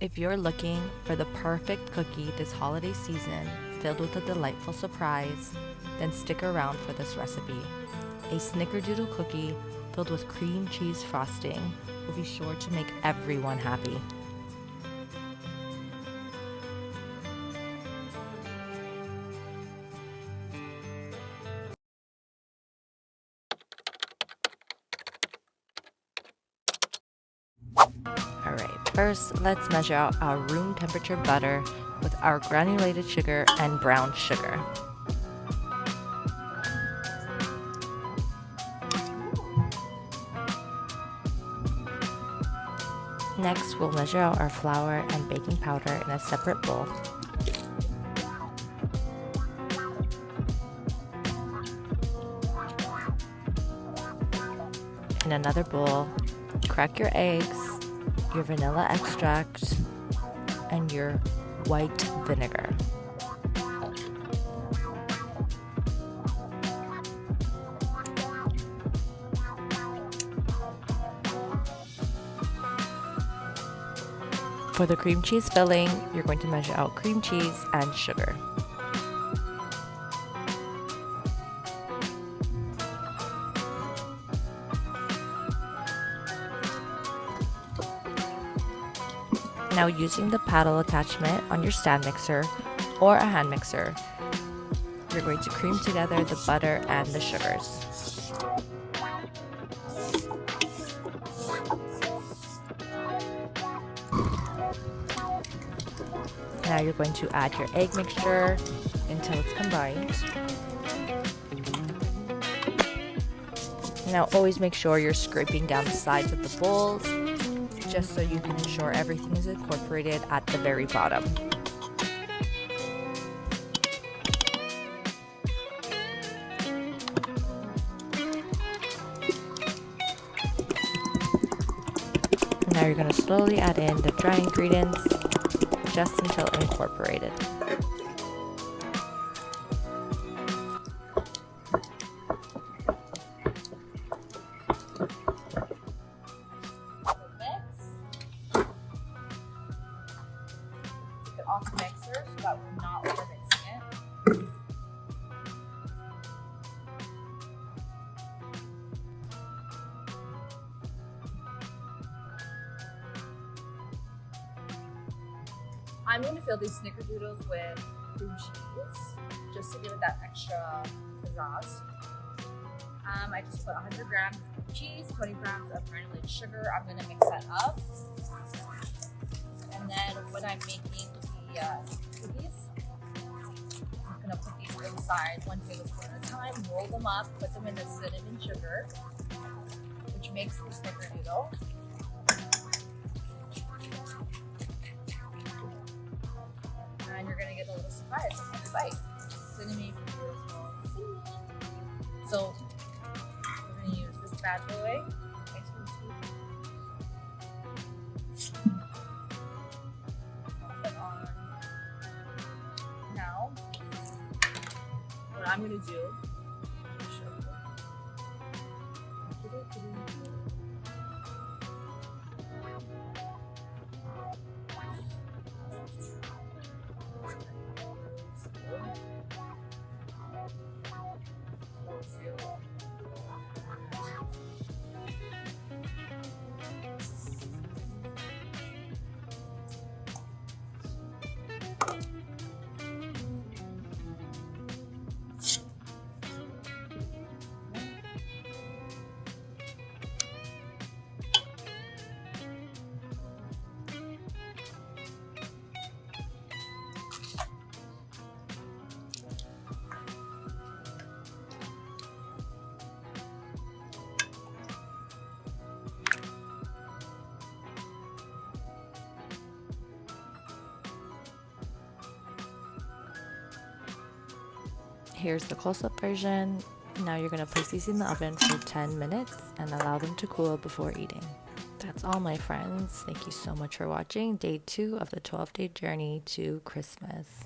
If you're looking for the perfect cookie this holiday season, filled with a delightful surprise, then stick around for this recipe. A Snickerdoodle cookie filled with cream cheese frosting will be sure to make everyone happy. Alright, first let's measure out our room temperature butter with our granulated sugar and brown sugar. Next, we'll measure out our flour and baking powder in a separate bowl. In another bowl, crack your eggs, your vanilla extract, and your white vinegar. For the cream cheese filling, you're going to measure out cream cheese and sugar. Now, using the paddle attachment on your stand mixer or a hand mixer, you're going to cream together the butter and the sugars. Now you're going to add your egg mixture until it's combined. Now always make sure you're scraping down the sides of the bowls, just so you can ensure everything is incorporated at the very bottom. Now you're going to slowly add in the dry ingredients just until incorporated. Off the mixer so that we're not over mixing it. I'm going to fill these snickerdoodles with cream cheese just to give it that extra pizzazz. I just put 100 grams of cheese, 20 grams of granulated sugar. I'm going to mix that up. And then when I'm making the cookies, I'm going to put these to the side 1 tablespoon at a time, roll them up, put them in the cinnamon sugar, which makes the snickerdoodle. And you're going to get a little surprise on every bite. Cinnamon, beautiful. So we're going to use this bad boy. Now, what I'm going to do, Here's the close-up version. Now you're going to place these in the oven for 10 minutes and allow them to cool before eating. That's all, my friends. Thank you so much for watching day 2 of the 12-day journey to Christmas.